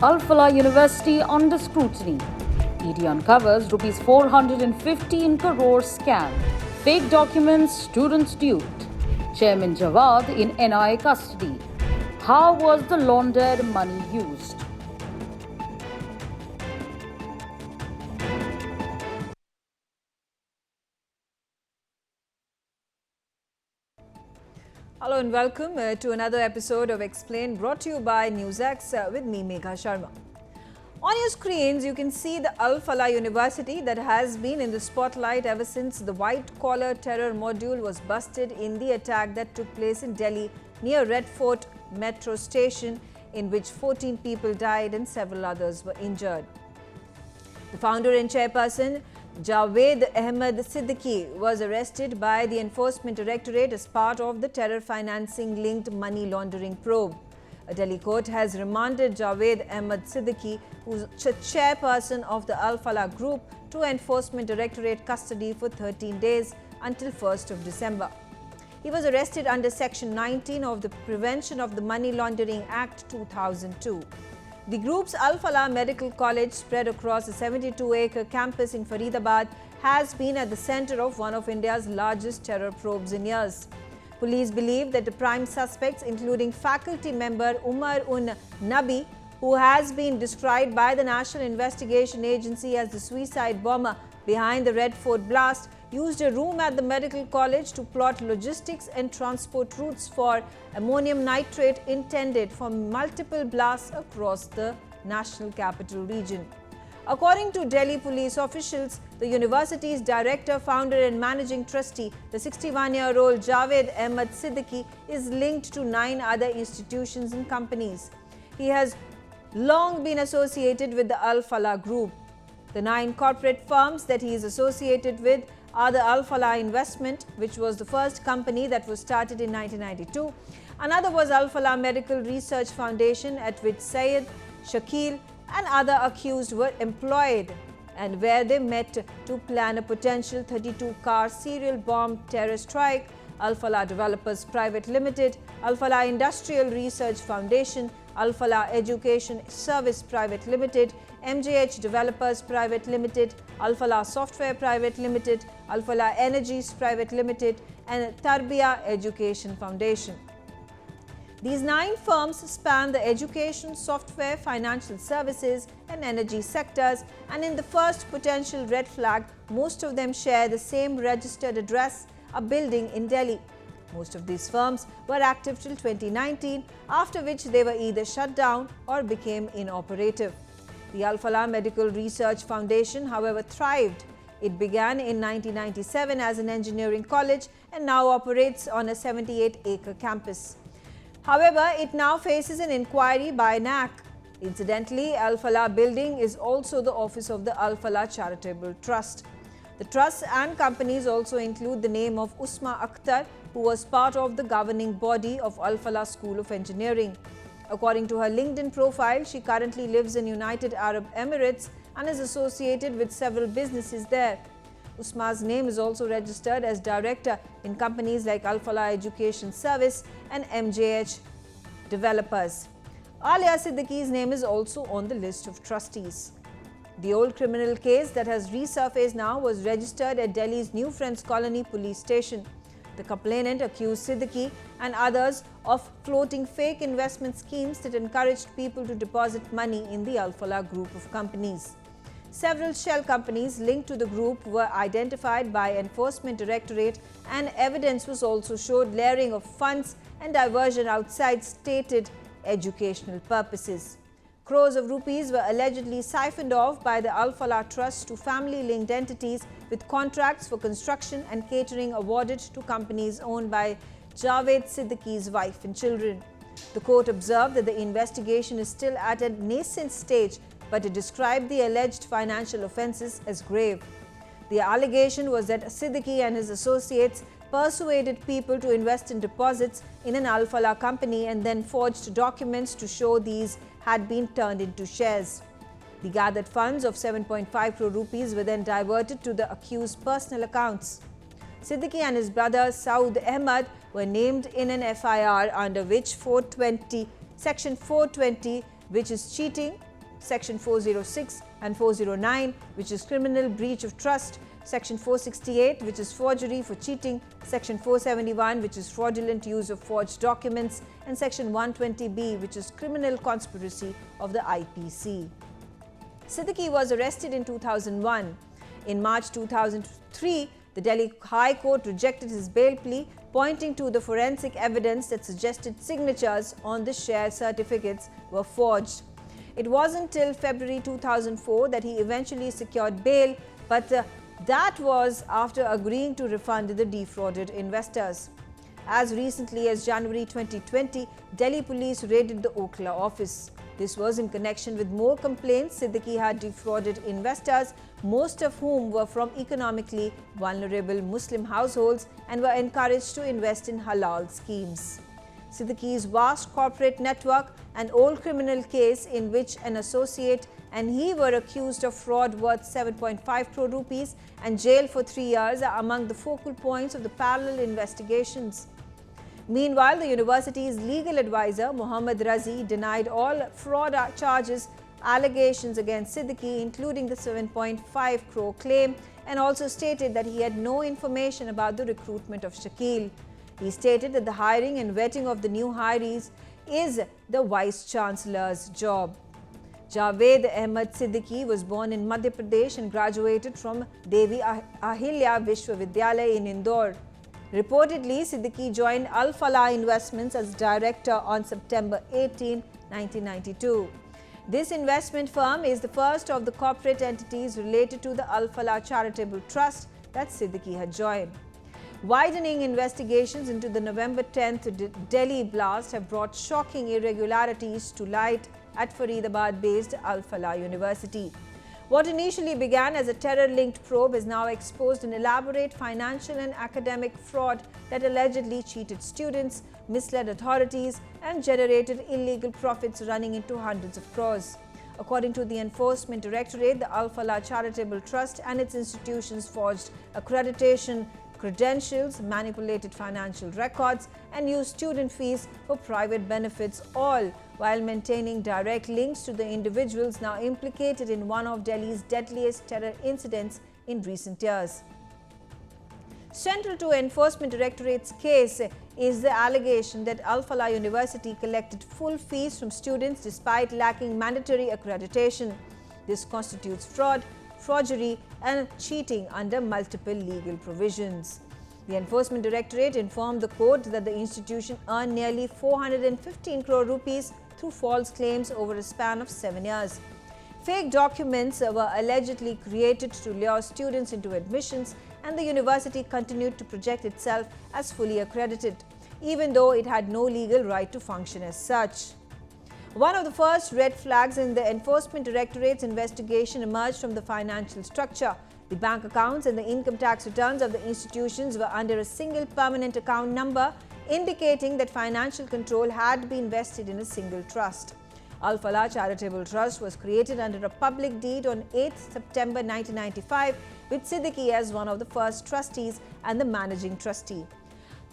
Al-Falah University under scrutiny. ED uncovers rupees 415 crore scam. Fake documents, students duped. Chairman Jawad in NI custody. How was the laundered money used? Hello and welcome to another episode of Xplained, brought to you by NewsX with me, Megha Sharma. On your screens, you can see the Al-Falah University that has been in the spotlight ever since the white-collar terror module was busted in the attack that took place in Delhi near Red Fort metro station, in which 14 people died and several others were injured. The founder and chairperson, Jawad Ahmed Siddiqui, was arrested by the Enforcement Directorate as part of the terror financing linked money laundering probe. A Delhi court has remanded Jawad Ahmed Siddiqui, who is chairperson of the Al-Falah group, to Enforcement Directorate custody for 13 days until 1st of December. He was arrested under Section 19 of the Prevention of the Money Laundering Act 2002. The group's Al-Falah Medical College, spread across a 72-acre campus in Faridabad, has been at the center of one of India's largest terror probes in years. Police believe that the prime suspects, including faculty member Umar-un-Nabi, who has been described by the National Investigation Agency as the suicide bomber behind the Red Fort blast, used a room at the medical college to plot logistics and transport routes for ammonium nitrate intended for multiple blasts across the national capital region. According to Delhi police officials, the university's director, founder and managing trustee, the 61-year-old Jawad Ahmed Siddiqui, is linked to 9 other institutions and companies. He has long been associated with the Al-Falah group. The 9 corporate firms that he is associated with are the Al-Falah Investment, which was the first company that was started in 1992. Another was Al-Falah Medical Research Foundation, at which Syed, Shakil and other accused were employed, and where they met to plan a potential 32-car serial bomb terror strike. Al-Falah Developers Private Limited, Al-Falah Industrial Research Foundation, Al-Falah Education Service Private Limited, MJH Developers Private Limited, Al-Falah Software Private Limited, Al-Falah Energies Private Limited and Tarbiya Education Foundation. These 9 firms span the education, software, financial services and energy sectors, and in the first potential red flag, most of them share the same registered address, a building in Delhi. Most of these firms were active till 2019, after which they were either shut down or became inoperative. The Al-Falah Medical Research Foundation, however, thrived. It began in 1997 as an engineering college and now operates on a 78-acre campus. However, it now faces an inquiry by NAC. Incidentally, Al-Falah building is also the office of the Al-Falah Charitable Trust. The trusts and companies also include the name of Usma Akhtar, who was part of the governing body of Al-Falah School of Engineering. According to her LinkedIn profile, she currently lives in United Arab Emirates and is associated with several businesses there. Usma's name is also registered as director in companies like Al-Falah Education Service and MJH Developers. Alia Siddiqui's name is also on the list of trustees. The old criminal case that has resurfaced now was registered at Delhi's New Friends Colony police station. The complainant accused Siddiqui and others of floating fake investment schemes that encouraged people to deposit money in the Al-Falah group of companies. Several shell companies linked to the group were identified by Enforcement Directorate, and evidence was also showed layering of funds and diversion outside stated educational purposes. Crores of rupees were allegedly siphoned off by the Al-Falah Trust to family-linked entities, with contracts for construction and catering awarded to companies owned by Jawad Siddiqui's wife and children. The court observed that the investigation is still at a nascent stage, but it described the alleged financial offences as grave. The allegation was that Siddiqui and his associates persuaded people to invest in deposits in an Al-Falah company and then forged documents to show these had been turned into shares. The gathered funds of 7.5 crore rupees were then diverted to the accused's personal accounts. Siddiqui and his brother Saud Ahmed were named in an FIR under which Section 420, which is cheating, Section 406 and 409, which is criminal breach of trust, Section 468, which is forgery for cheating, Section 471, which is fraudulent use of forged documents, and Section 120B, which is criminal conspiracy of the IPC. Siddiqui was arrested in 2001. In March 2003, the Delhi High Court rejected his bail plea, pointing to the forensic evidence that suggested signatures on the share certificates were forged. It wasn't till February 2004 that he eventually secured bail, but that was after agreeing to refund the defrauded investors. As recently as January 2020, Delhi police raided the Okhla office. This was in connection with more complaints Siddiqui had defrauded investors, most of whom were from economically vulnerable Muslim households and were encouraged to invest in halal schemes. Siddiqui's vast corporate network, an old criminal case in which an associate and he were accused of fraud worth 7.5 crore rupees and jail for 3 years, are among the focal points of the parallel investigations. Meanwhile, the university's legal advisor, Mohammad Razi, denied all fraud charges, allegations against Siddiqui, including the 7.5 crore claim, and also stated that he had no information about the recruitment of Shakil. He stated that the hiring and vetting of the new hirees is the Vice Chancellor's job. Jawad Ahmed Siddiqui was born in Madhya Pradesh and graduated from Devi Ahilya Vishwavidyalaya in Indore. Reportedly, Siddiqui joined Al-Falah Investments as director on September 18, 1992. This investment firm is the first of the corporate entities related to the Al-Falah Charitable Trust that Siddiqui had joined. Widening investigations into the November 10th Delhi blast have brought shocking irregularities to light at Faridabad-based Al-Falah University. What initially began as a terror-linked probe has now exposed an elaborate financial and academic fraud that allegedly cheated students, misled authorities, and generated illegal profits running into hundreds of crores. According to the Enforcement Directorate, the Al-Falah Charitable Trust and its institutions forged accreditation credentials, manipulated financial records, and used student fees for private benefits, all while maintaining direct links to the individuals now implicated in one of Delhi's deadliest terror incidents in recent years. Central to Enforcement Directorate's case is the allegation that Al-Falah University collected full fees from students despite lacking mandatory accreditation. This constitutes fraud, forgery, and cheating under multiple legal provisions. The Enforcement Directorate informed the court that the institution earned nearly 415 crore rupees through false claims over a span of 7 years. Fake documents were allegedly created to lure students into admissions, and the university continued to project itself as fully accredited, even though it had no legal right to function as such. One of the first red flags in the Enforcement Directorate's investigation emerged from the financial structure. The bank accounts and the income tax returns of the institutions were under a single permanent account number, indicating that financial control had been vested in a single trust. Al-Falah Charitable Trust was created under a public deed on 8 September 1995, with Siddiqui as one of the first trustees and the managing trustee.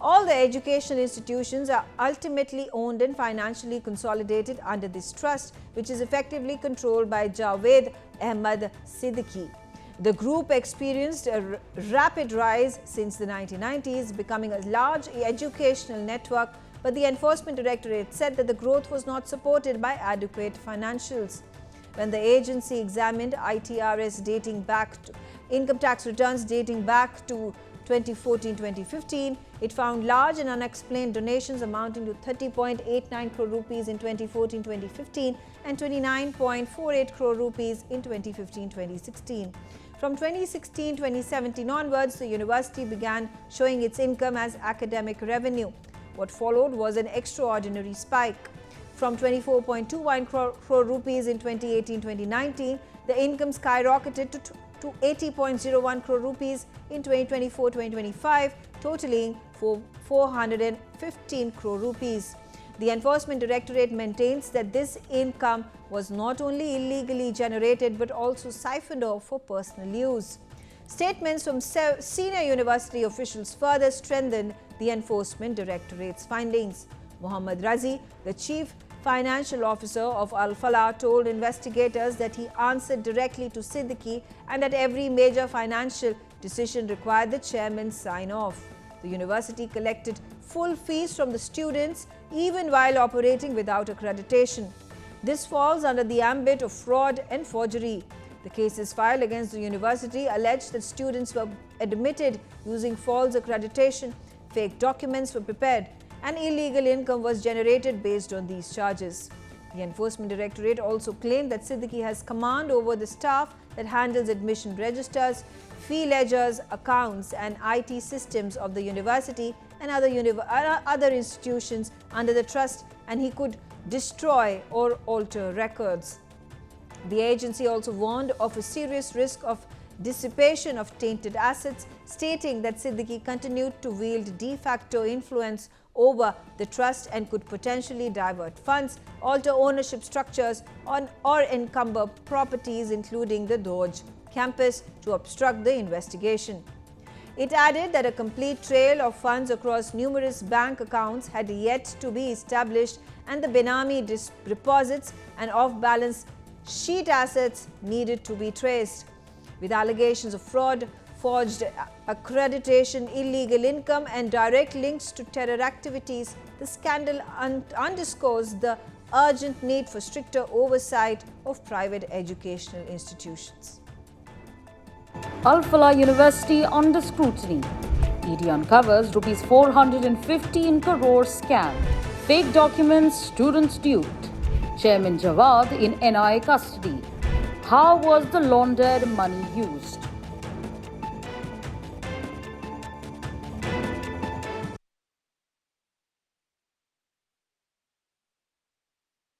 All the educational institutions are ultimately owned and financially consolidated under this trust, which is effectively controlled by Jawad Ahmed Siddiqui. The group experienced a rapid rise since the 1990s, becoming a large educational network, but the Enforcement Directorate said that the growth was not supported by adequate financials. When the agency examined ITRS dating back to income tax returns dating back to 2014-2015, it found large and unexplained donations amounting to 30.89 crore rupees in 2014-2015 and 29.48 crore rupees in 2015-2016. From 2016-2017 onwards, the university began showing its income as academic revenue. What followed was an extraordinary spike. From 24.21 crore rupees in 2018-2019, the income skyrocketed to 80.01 crore rupees in 2024-2025, totaling 415 crore rupees. The Enforcement Directorate maintains that this income was not only illegally generated but also siphoned off for personal use. Statements from senior university officials further strengthened the Enforcement Directorate's findings. Mohammad Razi, the chief financial officer of Al-Falah, told investigators that he answered directly to Siddiqui and that every major financial decision required the chairman's sign-off. The university collected full fees from the students even while operating without accreditation. This falls under the ambit of fraud and forgery. The cases filed against the university allege that students were admitted using false accreditation, fake documents were prepared, and illegal income was generated based on these charges. The Enforcement Directorate also claimed that Siddiqui has command over the staff that handles admission registers, fee ledgers, accounts and IT systems of the university and other institutions under the trust, and he could destroy or alter records. The agency also warned of a serious risk of dissipation of tainted assets, stating that Siddiqui continued to wield de facto influence over the trust and could potentially divert funds, alter ownership structures or encumber properties including the Doge campus to obstruct the investigation. It added that a complete trail of funds across numerous bank accounts had yet to be established and the Benami deposits and off-balance sheet assets needed to be traced. With allegations of fraud, forged accreditation, illegal income and direct links to terror activities, the scandal underscores the urgent need for stricter oversight of private educational institutions. Al-Falah University under scrutiny. ED uncovers Rs 415 crore scam. Fake documents, students duped. Chairman Jawad in NI custody. How was the laundered money used?